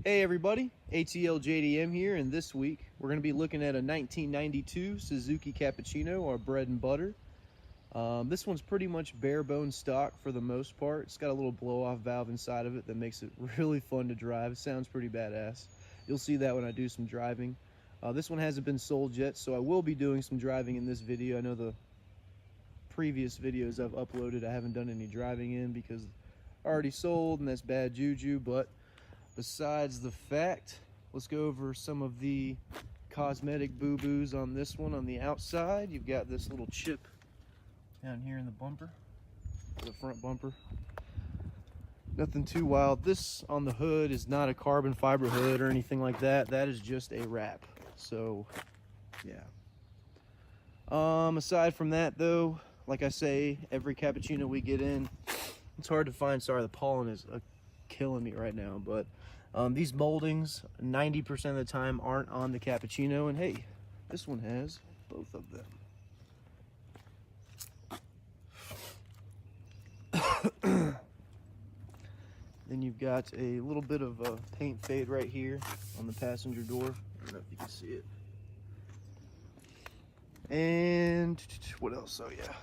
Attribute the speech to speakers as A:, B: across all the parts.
A: Hey everybody, ATL JDM here, and this week we're going to be looking at a 1992 Suzuki Cappuccino, our bread and butter. This one's pretty much bare bone stock for the most part. It's got a little blow off valve inside of it that makes it really fun to drive. It sounds pretty badass. You'll see that when I do some driving. This one hasn't been sold yet, so I will be doing some driving in this video. I know the previous videos I've uploaded I haven't done any driving in because already sold, and that's bad juju. But besides the fact, let's go over some of the cosmetic boo-boos on this one. On the outside, you've got this little chip down here in the bumper, the front bumper. Nothing too wild. This on the hood is not a carbon fiber hood or anything like that. That is just a wrap. So yeah. Aside from that though, like I say, every cappuccino we get in, it's hard to find. Sorry, the pollen is killing me right now, but these moldings 90% of the time aren't on the cappuccino, and hey, this one has both of them. Then you've got a little bit of a paint fade right here on the passenger door. I don't know if you can see it. And what else? Oh yeah,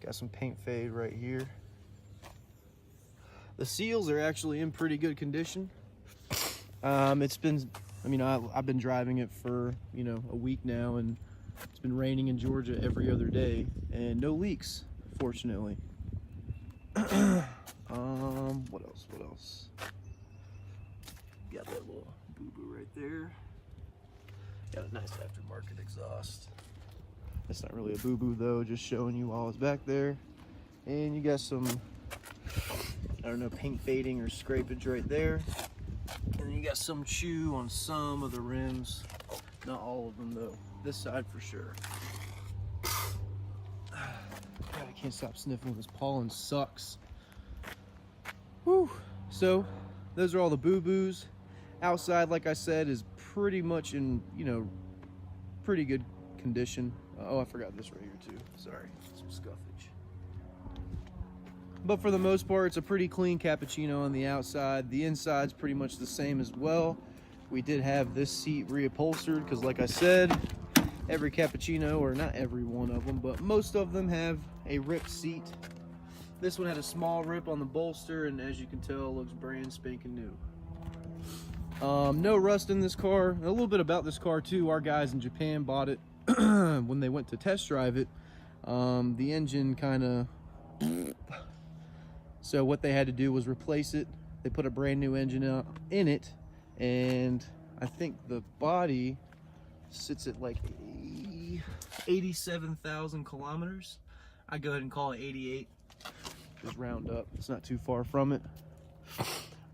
A: got some paint fade right here. The seals are actually in pretty good condition. It's been, I've been driving it for, a week now, and it's been raining in Georgia every other day, and no leaks, fortunately. What else? Got that little boo-boo right there. Got a nice aftermarket exhaust. That's not really a boo-boo though, just showing you while it's back there. And you got some, I don't know, paint fading or scrapage right there. And then you got some chew on some of the rims. Not all of them though. This side for sure. God, I can't stop sniffing. This pollen sucks. Whew. So those are all the boo-boos. Outside, like I said, is pretty much in, pretty good condition. Oh, I forgot this right here too. Sorry, some scuffage. But for the most part, it's a pretty clean cappuccino on the outside. The inside's pretty much the same as well. We did have this seat reupholstered because, like I said, every cappuccino, or not every one of them, but most of them have a ripped seat. This one had a small rip on the bolster, and as you can tell, it looks brand spanking new. No rust in this car. A little bit about this car too. Our guys in Japan bought it when they went to test drive it. The engine kind of... So what they had to do was replace it. They put a brand new engine in it, and I think the body sits at like 87,000 kilometers. I go ahead and call it 88. Just round up. It's not too far from it.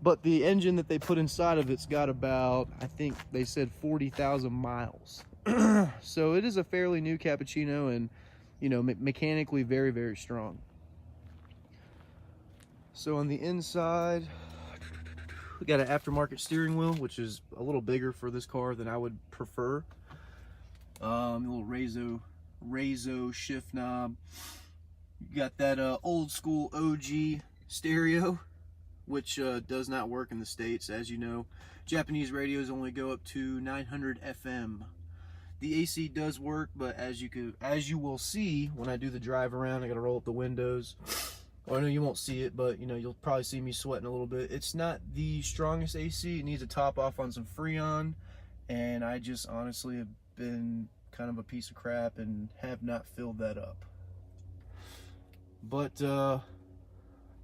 A: But the engine that they put inside of it's got about, I think they said 40,000 miles. So it is a fairly new cappuccino, and mechanically very, very strong. So on the inside, we got an aftermarket steering wheel, which is a little bigger for this car than I would prefer. A little Razo shift knob. You got that old school OG stereo, which does not work in the States, as you know. Japanese radios only go up to 900 FM. The AC does work, but as you will see when I do the drive around, I gotta roll up the windows. Well, I know you won't see it, but you'll probably see me sweating a little bit. It's not the strongest AC. It needs a top off on some Freon, and I just honestly have been kind of a piece of crap and have not filled that up. But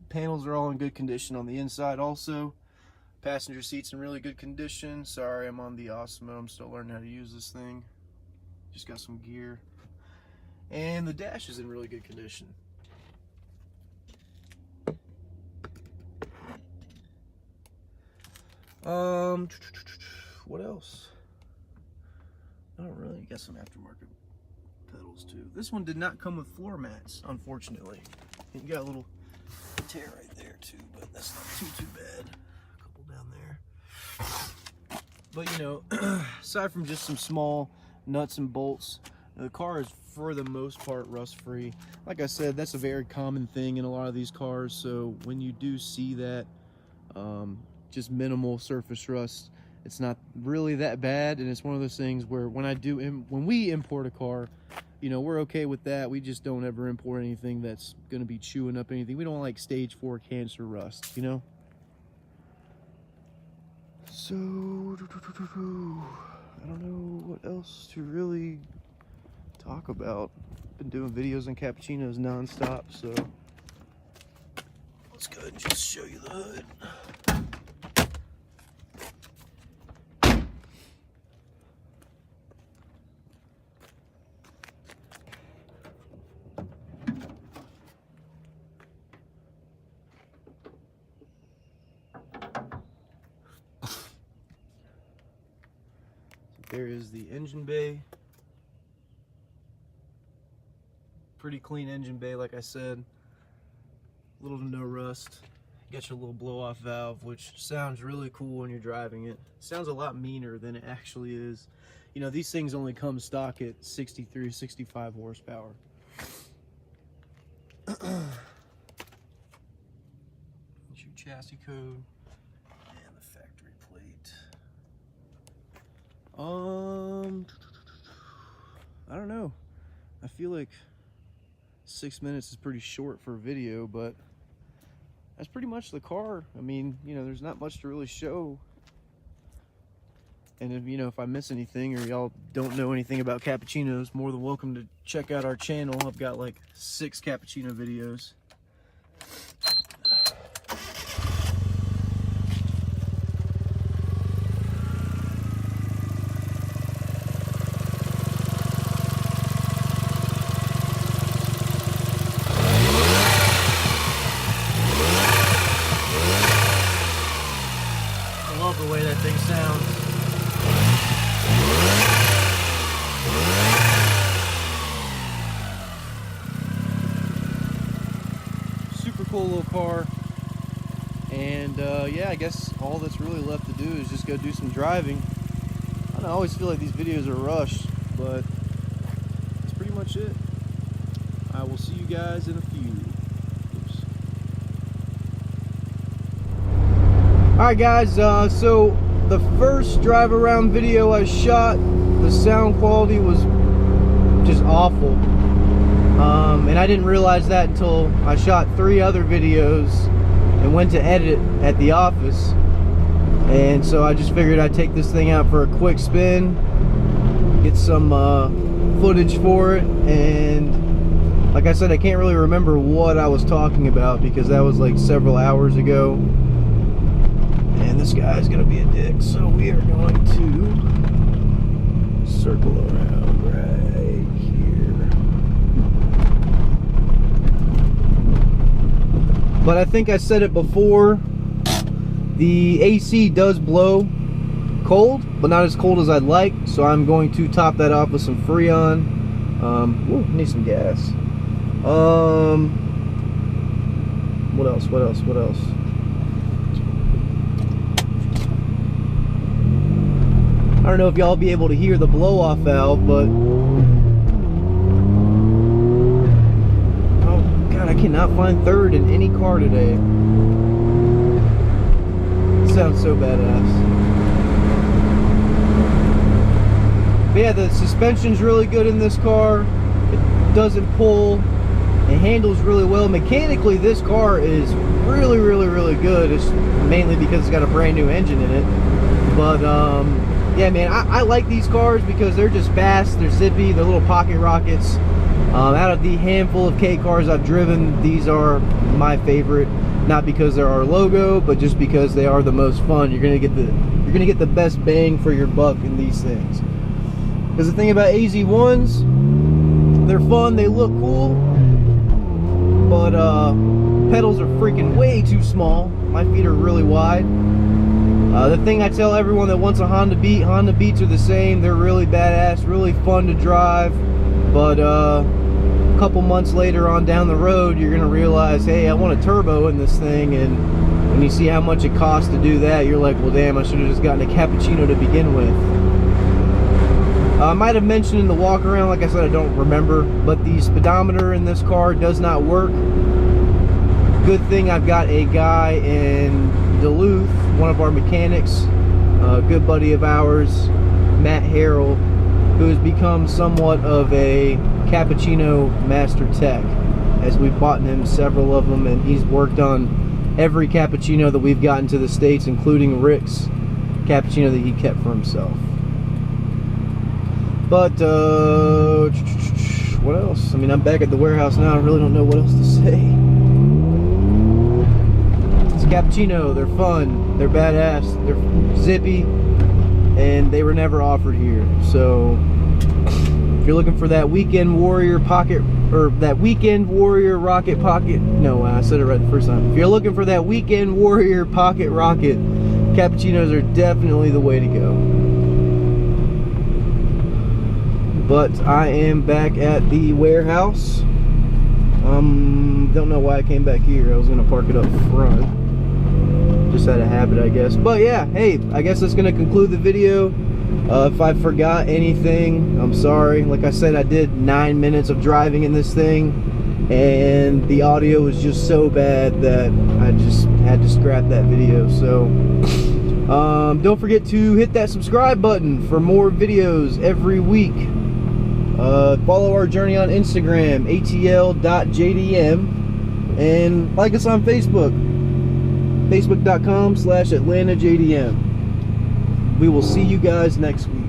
A: panels are all in good condition on the inside also. Passenger seats in really good condition. Sorry, I'm on the Osmo. I'm still learning how to use this thing. Just got some gear. And the dash is in really good condition. What else? I don't really got some aftermarket pedals too. This one did not come with floor mats, unfortunately. You got a little tear right there too, but that's not too bad. A couple down there. But aside from just some small nuts and bolts, the car is for the most part rust free. Like I said, that's a very common thing in a lot of these cars, so when you do see that, just minimal surface rust. It's not really that bad, and it's one of those things where when we import a car, you know, we're okay with that. We just don't ever import anything that's going to be chewing up anything. We don't like stage 4 cancer rust, you know? So, I don't know what else to really talk about. Been doing videos on cappuccinos non-stop, so let's go ahead and just show you the hood. There is the engine bay. Pretty clean engine bay, like I said. Little to no rust. Get your little blow-off valve, which sounds really cool when you're driving it. Sounds a lot meaner than it actually is. You know, these things only come stock at 63, 65 horsepower. Your chassis code and the factory plate. I don't know. I feel like 6 minutes is pretty short for a video, but that's pretty much the car. I mean, you know, there's not much to really show. And if, you know, if I miss anything or y'all don't know anything about cappuccinos, more than welcome to check out our channel. I've got like 6 cappuccino videos. I love the way that thing sounds. Super cool little car. And yeah, I guess all that's really left to do is just go do some driving. I don't know, I always feel like these videos are rushed, but that's pretty much it. I will see you guys in a few. Alright guys, so the first drive around video I shot, the sound quality was just awful. And I didn't realize that until I shot 3 other videos and went to edit at the office. And so I just figured I'd take this thing out for a quick spin, get some footage for it, and like I said, I can't really remember what I was talking about because that was like several hours ago. And this guy's gonna be a dick, so we are going to circle around right here. But I think I said it before, the AC does blow cold, but not as cold as I'd like, so I'm going to top that off with some Freon. Ooh, need some gas. What else? I don't know if y'all be able to hear the blow-off valve, but oh god, I cannot find third in any car today. It sounds so badass. But yeah, the suspension's really good in this car. It doesn't pull. It handles really well. Mechanically, this car is really good. It's mainly because it's got a brand new engine in it. But yeah, man, I like these cars because they're just fast, they're zippy, they're little pocket rockets. Out of the handful of K cars I've driven, these are my favorite. Not because they're our logo, but just because they are the most fun. You're gonna get the best bang for your buck in these things. Because the thing about AZ1s, they're fun, they look cool, but pedals are freaking way too small. My feet are really wide. The thing I tell everyone that wants a Honda Beat, Honda Beats are the same. They're really badass, really fun to drive. But a couple months later on down the road, you're going to realize, hey, I want a turbo in this thing. And when you see how much it costs to do that, you're like, well, damn, I should have just gotten a Cappuccino to begin with. I might have mentioned in the walk around, like I said, I don't remember, but the speedometer in this car does not work. Good thing I've got a guy in Duluth, one of our mechanics, a good buddy of ours, Matt Harrell, who has become somewhat of a cappuccino master tech, as we've bought him several of them, and he's worked on every cappuccino that we've gotten to the States, including Rick's cappuccino that he kept for himself. But what else? I mean, I'm back at the warehouse now. I really don't know what else to say. It's cappuccino. They're fun. They're badass. They're zippy, and they were never offered here. So if you're looking for that weekend warrior pocket, or that weekend warrior rocket pocket, no, I said it right the first time. If you're looking for that weekend warrior pocket rocket, cappuccinos are definitely the way to go. But I am back at the warehouse. Don't know why I came back here. I was gonna park it up front. Just had a habit, I guess. But yeah, hey, I guess that's gonna conclude the video. If I forgot anything, I'm sorry. Like I said, I did 9 minutes of driving in this thing, and the audio was just so bad that I just had to scrap that video. So don't forget to hit that subscribe button for more videos every week. Follow our journey on Instagram, ATL.JDM, and like us on Facebook, facebook.com/AtlantaJDM. We will see you guys next week.